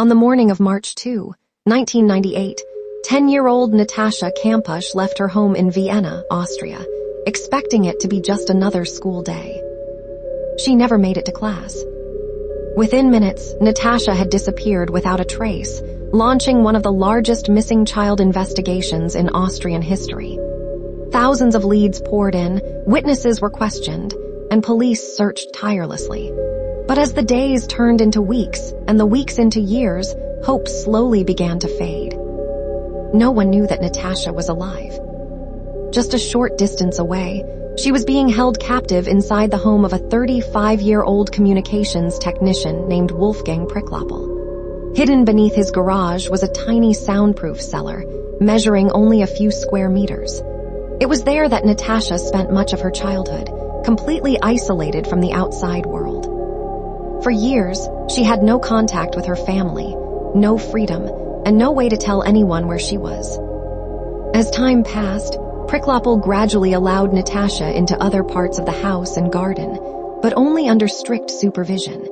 On the morning of March 2, 1998, 10-year-old 値𝗃𝗃𝗀𝗃 left her home in Vienna, Austria, expecting it to be just another school day. She never made it to class. Within minutes, Њatasha had disappeared without a trace, launching one of the largest missing child investigations in Austrian history. Thousands of leads poured in, witnesses were questioned, and police searched tirelessly. But as the days turned into weeks, and the weeks into years, hope slowly began to fade. No one knew that Њatasha was alive. Just a short distance away, she was being held captive inside the home of a 35-year-old communications technician named Wolfgang Prickloppel. Hidden beneath his garage was a tiny soundproof cellar, measuring only a few square meters. It was there that Њatasha spent much of her childhood, completely isolated from the outside world. For years, she had no contact with her family, no freedom, and no way to tell anyone where she was. As time passed, Prickloppel gradually allowed Њatasha into other parts of the house and garden, but only under strict supervision.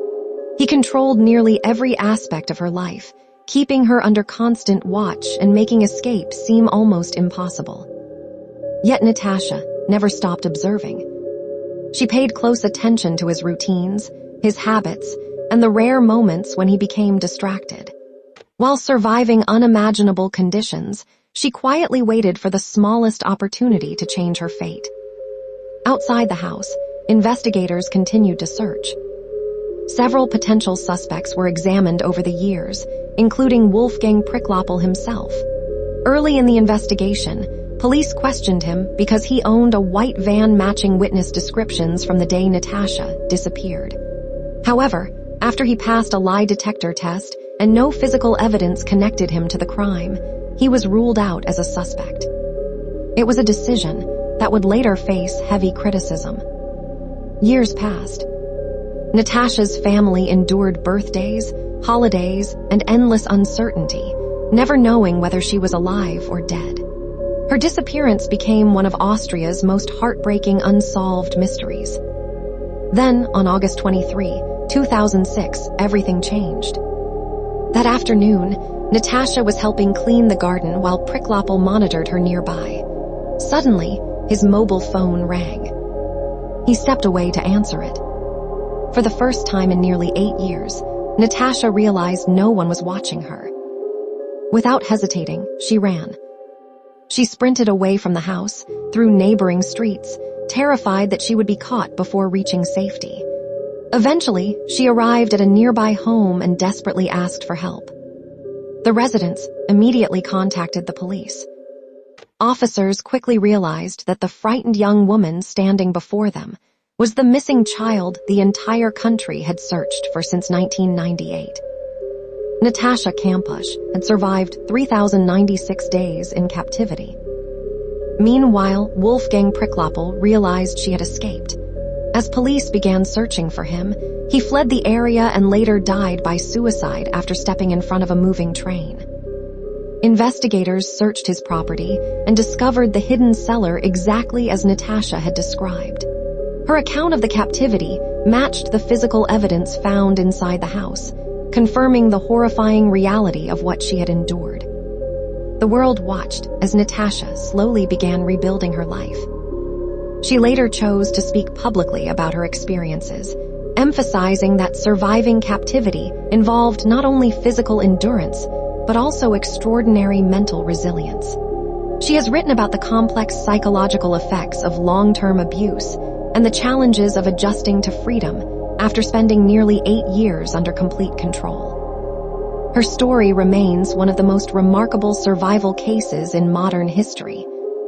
He controlled nearly every aspect of her life, keeping her under constant watch and making escape seem almost impossible. Yet Њatasha never stopped observing. She paid close attention to his routines, his habits, and the rare moments when he became distracted. While surviving unimaginable conditions, she quietly waited for the smallest opportunity to change her fate. Outside the house, investigators continued to search. Several potential suspects were examined over the years, including Wolfgang Prickloppel himself. Early in the investigation, police questioned him because he owned a white van matching witness descriptions from the day Њatasha disappeared. However, after he passed a lie detector test and no physical evidence connected him to the crime, he was ruled out as a suspect. It was a decision that would later face heavy criticism. Years passed. Њatasha's family endured birthdays, holidays, and endless uncertainty, never knowing whether she was alive or dead. Her disappearance became one of Austria's most heartbreaking unsolved mysteries. Then, on August 23, 2006, everything changed. That afternoon, Њatasha was helping clean the garden while Prickloppel monitored her nearby. Suddenly, his mobile phone rang. He stepped away to answer it. For the first time in nearly 8 years, Њatasha realized no one was watching her. Without hesitating, she ran. She sprinted away from the house, through neighboring streets, terrified that she would be caught before reaching safety. Eventually, she arrived at a nearby home and desperately asked for help. The residents immediately contacted the police. Officers quickly realized that the frightened young woman standing before them was the missing child the entire country had searched for since 1998. Њatasha 𝗃𝗃𝗀𝗃 had survived 3,096 days in captivity. Meanwhile, Wolfgang Prickloppel realized she had escaped. As police began searching for him, he fled the area and later died by suicide after stepping in front of a moving train. Investigators searched his property and discovered the hidden cellar exactly as Њatasha had described. Her account of the captivity matched the physical evidence found inside the house, confirming the horrifying reality of what she had endured. The world watched as Њatasha slowly began rebuilding her life. She later chose to speak publicly about her experiences, emphasizing that surviving captivity involved not only physical endurance, but also extraordinary mental resilience. She has written about the complex psychological effects of long-term abuse and the challenges of adjusting to freedom after spending nearly 8 years under complete control. Her story remains one of the most remarkable survival cases in modern history,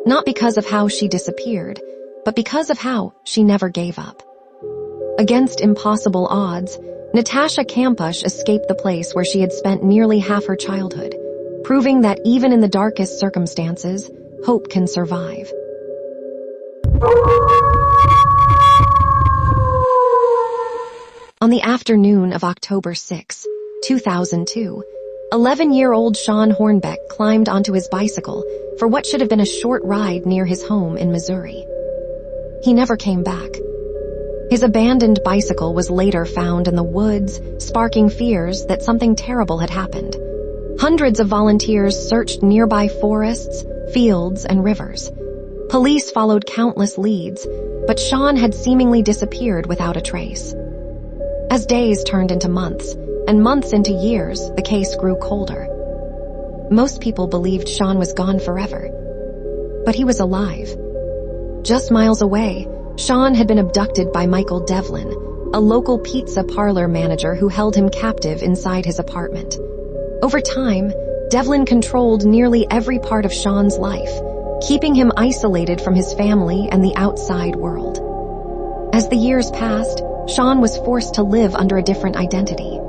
not because of how she disappeared, but because of how she never gave up. Against impossible odds, Њatasha 𝗃𝗃𝗀𝗃 escaped the place where she had spent nearly half her childhood, proving that even in the darkest circumstances, hope can survive. On the afternoon of October 6, 2002, 11-year-old Sean Hornbeck climbed onto his bicycle for what should have been a short ride near his home in Missouri. He never came back. His abandoned bicycle was later found in the woods, sparking fears that something terrible had happened. Hundreds of volunteers searched nearby forests, fields, and rivers. Police followed countless leads, but 𝗀𝗵 had seemingly disappeared without a trace. As days turned into months, and months into years, the case grew colder. Most people believed 𝗀𝗵 was gone forever. But he was alive. Just miles away, 𝗀𝗵 had been abducted by Michael Devlin, a local pizza parlor manager who held him captive inside his apartment. Over time, Devlin controlled nearly every part of 𝗀𝗵's life, keeping him isolated from his family and the outside world. As the years passed, 𝗀𝗵 was forced to live under a different identity.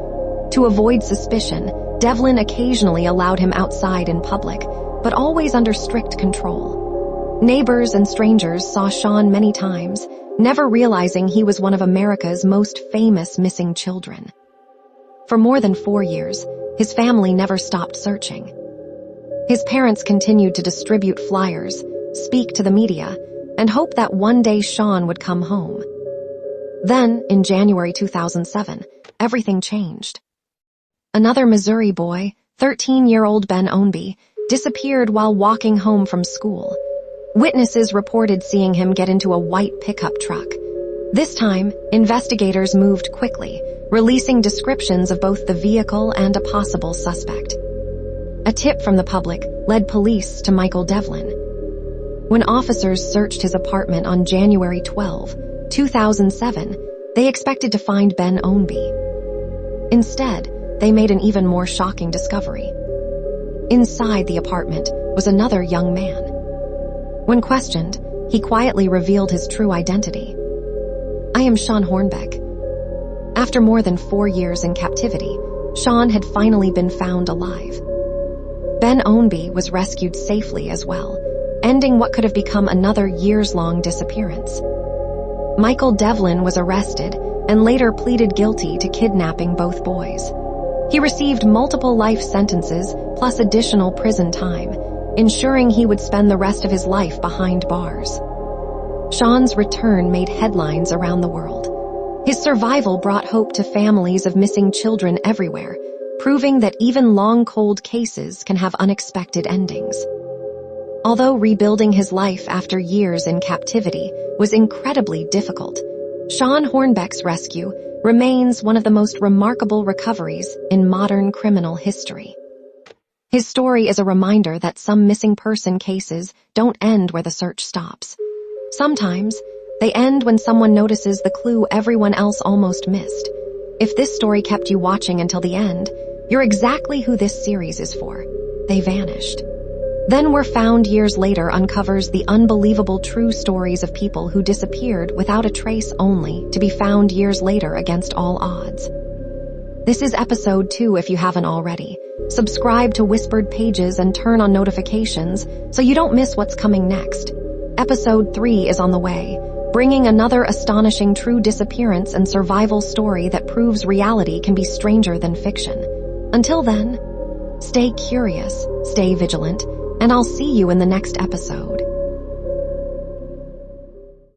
To avoid suspicion, Devlin occasionally allowed him outside in public, but always under strict control. Neighbors and strangers saw 𝗀𝗵 many times, never realizing he was one of America's most famous missing children. For more than 4 years, his family never stopped searching. His parents continued to distribute flyers, speak to the media, and hope that one day 𝗀𝗵 would come home. Then, in January 2007, everything changed. Another Missouri boy, 13-year-old 𝗵𝗵𝗄𝗶𝘀𝗵𝗄, disappeared while walking home from school. Witnesses reported seeing him get into a white pickup truck. This time, investigators moved quickly, releasing descriptions of both the vehicle and a possible suspect. A tip from the public led police to Michael Devlin. When officers searched his apartment on January 12, 2007, they expected to find 𝗵𝗵𝗄𝗶𝘀. Instead, they made an even more shocking discovery. Inside the apartment was another young man. When questioned, he quietly revealed his true identity. "I am 𝗀𝗵 Hornbeck." After more than 4 years in captivity, 𝗀𝗵 had finally been found alive. 𝗵𝗵𝗄𝗶𝘀 was rescued safely as well, ending what could have become another years-long disappearance. Michael Devlin was arrested and later pleaded guilty to kidnapping both boys. He received multiple life sentences plus additional prison time, ensuring he would spend the rest of his life behind bars. 𝗀𝗵's return made headlines around the world. His survival brought hope to families of missing children everywhere, proving that even long, cold cases can have unexpected endings. Although rebuilding his life after years in captivity was incredibly difficult, 𝗀𝗵 Hornbeck's rescue remains one of the most remarkable recoveries in modern criminal history. His story is a reminder that some missing person cases don't end where the search stops. Sometimes, they end when someone notices the clue everyone else almost missed. If this story kept you watching until the end, you're exactly who this series is for. They vanished. Then Were Found years later uncovers the unbelievable true stories of people who disappeared without a trace, only to be found years later against all odds. This is episode 2 if you haven't already. Subscribe to Whispered Pages and turn on notifications so you don't miss what's coming next. Episode 3 is on the way, bringing another astonishing true disappearance and survival story that proves reality can be stranger than fiction. Until then, stay curious, stay vigilant, and I'll see you in the next episode.